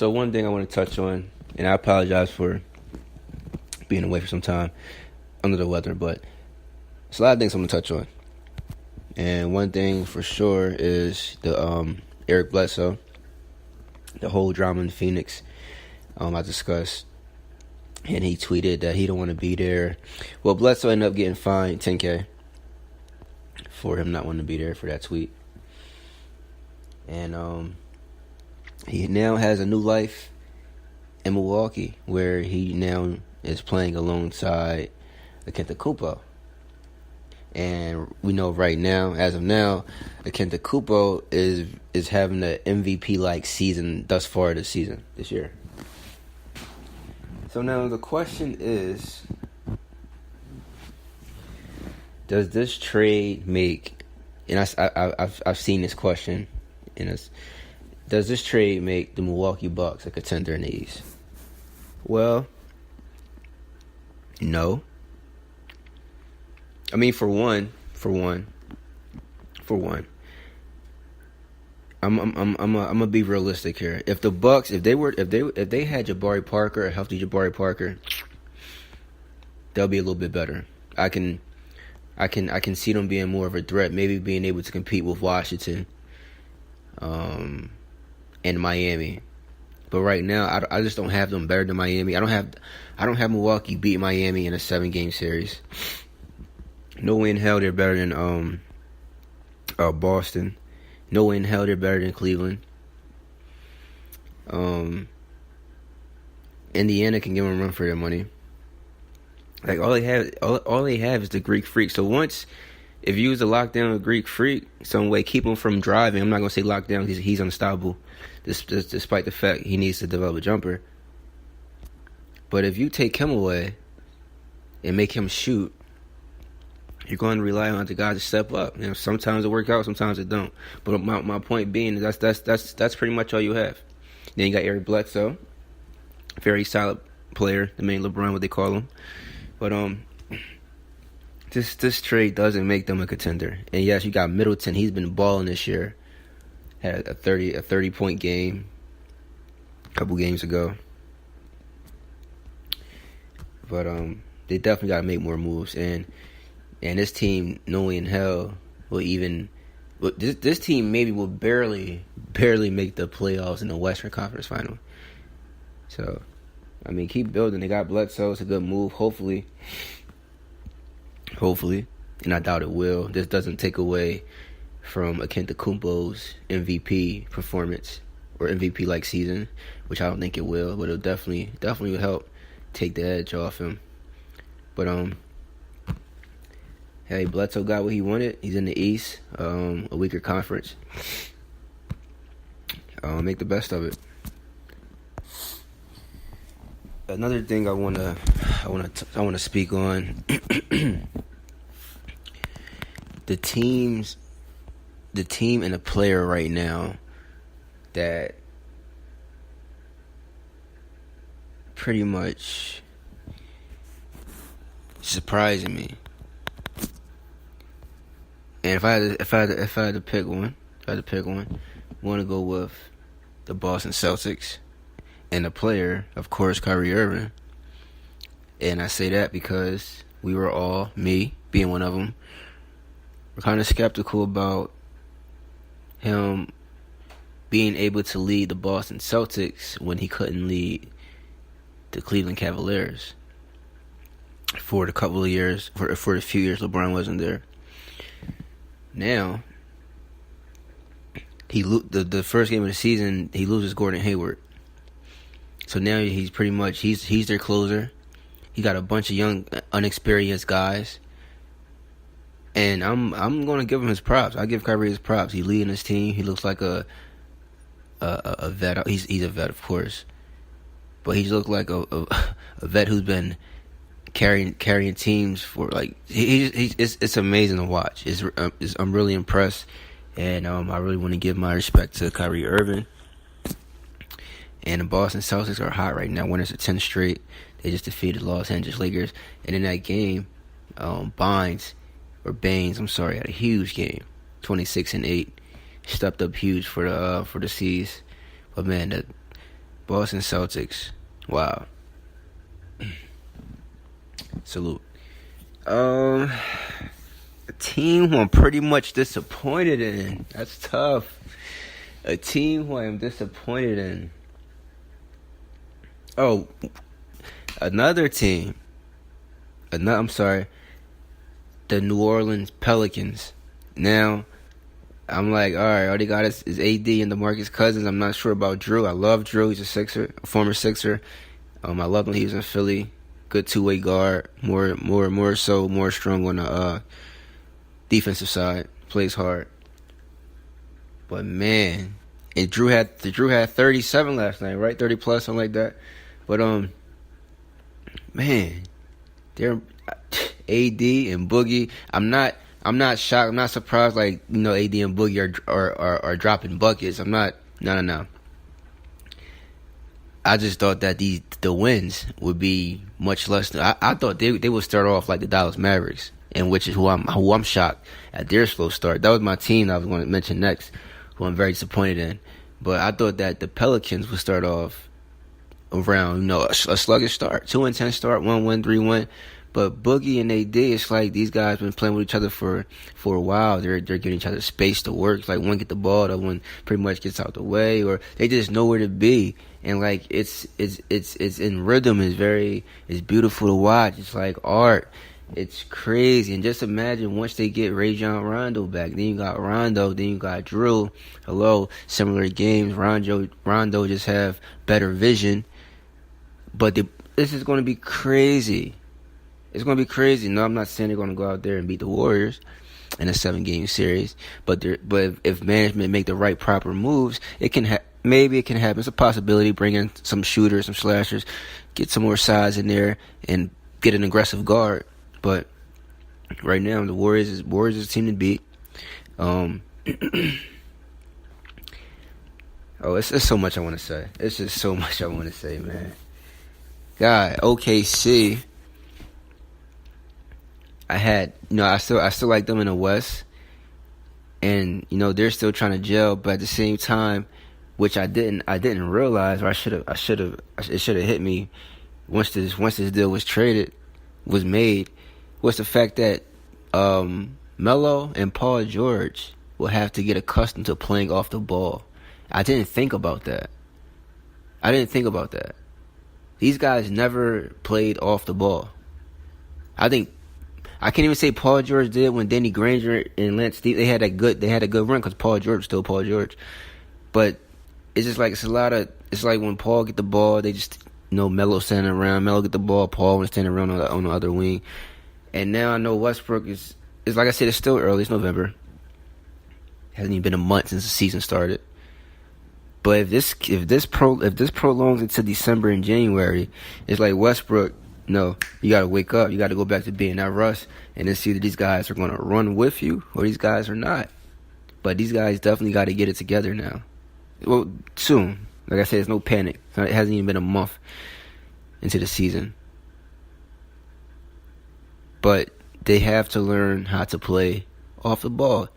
Also, one thing I want to touch on, and I apologize for being away for some time under the weather, but there's a lot of things I'm going to touch on. And one thing for sure is the Eric Bledsoe, the whole drama in Phoenix. I discussed, and he tweeted that he don't want to be there. Well, Bledsoe ended up getting fined $10,000 for him not wanting to be there for that tweet. And he now has a new life in Milwaukee, where he now is playing alongside Antetokounmpo. And we know right now, as of now, Antetokounmpo is having an MVP-like season thus far this year. So now the question is, does this trade make? And I've seen this question, and does this trade make the Milwaukee Bucks a contender in the East? Well, no. I mean, for one, I'm gonna be realistic here. If the Bucks, if they had Jabari Parker, a healthy Jabari Parker, they'll be a little bit better. I can see them being more of a threat, maybe being able to compete with Washington, and Miami. But right now, I just don't have them better than Miami. I don't have Milwaukee beat Miami in a 7-game series. No way in hell they're better than Boston. No way in hell they're better than Cleveland. Indiana can give them a run for their money. Like all they have is the Greek Freak. So once, if you was to lock down a Greek Freak some way, keep him from driving. I'm not gonna say lock down because he's unstoppable, despite the fact he needs to develop a jumper. But if you take him away and make him shoot, you're going to rely on the guy to step up. You know, sometimes it works out, sometimes it don't. But my point being is that's pretty much all you have. Then you got Eric Bledsoe, very solid player, the main LeBron, what they call him. But this trade doesn't make them a contender. And yes, you got Middleton. He's been balling this year. Had a 30-point game a couple games ago. But they definitely got to make more moves. And this team, knowing in hell, this team maybe will barely make the playoffs in the Western Conference Final. So, I mean, keep building. They got Bledsoe. It's a good move. Hopefully, and I doubt it will. This doesn't take away from Antetokounmpo's MVP performance or MVP-like season, which I don't think it will, but it'll definitely will help take the edge off him. But hey, Bledsoe got what he wanted. He's in the East, a weaker conference. Make the best of it. Another thing I wanna speak on the team and the player right now that pretty much surprising me. And if I had to pick one, I want to go with the Boston Celtics and the player, of course, Kyrie Irving. And I say that because we were all, me being one of them, we're kind of skeptical about him being able to lead the Boston Celtics when he couldn't lead the Cleveland Cavaliers for the couple of years, for the few years LeBron wasn't there. Now, the first game of the season, he loses Gordon Hayward. So now he's pretty much, he's their closer. He got a bunch of young, unexperienced guys. And I'm going to give him his props. I give Kyrie his props. He's leading his team. He looks like a vet. He's a vet, of course. But he looks like a vet who's been carrying teams for like it's amazing to watch. I'm really impressed, and I really want to give my respect to Kyrie Irving. And the Boston Celtics are hot right now. Winners of 10 straight. They just defeated Los Angeles Lakers, and in that game, Baines had a huge game, 26-8, stepped up huge for the C's. But man, Boston Celtics. Wow. Salute. A team who I'm pretty much disappointed in. That's tough. A team who I am disappointed in. Oh, another team. I'm sorry. The New Orleans Pelicans. Now, I'm like, all right, all they got is AD and DeMarcus Cousins. I'm not sure about Drew. I love Drew. He's a former Sixer. I loved when he was in Philly. Good two-way guard. More strong on the defensive side. Plays hard. But man, and Drew had 37 last night, right? 30 plus, something like that. But man, they're AD and Boogie. I'm not shocked. I'm not surprised. Like, AD and Boogie are dropping buckets. I'm not. No. I just thought that the wins would be much less. I thought they would start off like the Dallas Mavericks, and which is who I'm shocked at their slow start. That was my team I was going to mention next, who I'm very disappointed in. But I thought that the Pelicans would start off around a sluggish start, 2-10 start, 1-1, 3-1. But Boogie and AD, it's like these guys been playing with each other for a while. They're giving each other space to work. It's like one get the ball, the other one pretty much gets out the way, or they just know where to be. And like it's in rhythm. It's beautiful to watch. It's like art. It's crazy. And just imagine once they get Rajon Rondo back. Then you got Rondo. Then you got Drew. Hello, similar games. Rondo just have better vision. But this is going to be crazy. It's going to be crazy. No, I'm not saying they're going to go out there and beat the Warriors in a 7-game series. But if management make the right proper moves, maybe it can happen. It's a possibility. Bring in some shooters, some slashers, get some more size in there, and get an aggressive guard. But right now, the Warriors is a team to beat. It's so much I want to say. It's just so much I want to say, man. God, OKC. I still like them in the West, and they're still trying to gel. But at the same time, which I didn't realize, or it should have hit me once this deal was made, was the fact that Melo and Paul George will have to get accustomed to playing off the ball. I didn't think about that. These guys never played off the ball. I can't even say Paul George did when Danny Granger and Lance Steve they had a good run because Paul George was still Paul George. But it's just like it's like when Paul get the ball, they just Melo standing around. Melo get the ball, Paul was standing around on the other wing. And now I know Westbrook is like I said, it's still early. It's November. Hasn't even been a month since the season started. But if this prolongs into December and January, it's like Westbrook. No, you got to wake up. You got to go back to being that Russ and then see that these guys are going to run with you or these guys are not. But these guys definitely got to get it together now. Well, soon. Like I said, there's no panic. It hasn't even been a month into the season. But they have to learn how to play off the ball.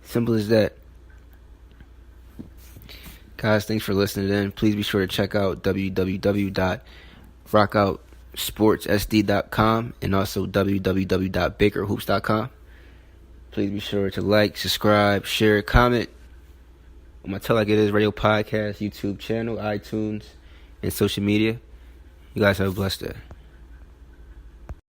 Simple as that. Guys, thanks for listening in. Please be sure to check out www.rockoutsportsSD.com and also www.bakerhoops.com. Please be sure to like, subscribe, share, comment on my Tell Like It Is radio podcast, YouTube channel, iTunes, and social media. You guys have a blessed day.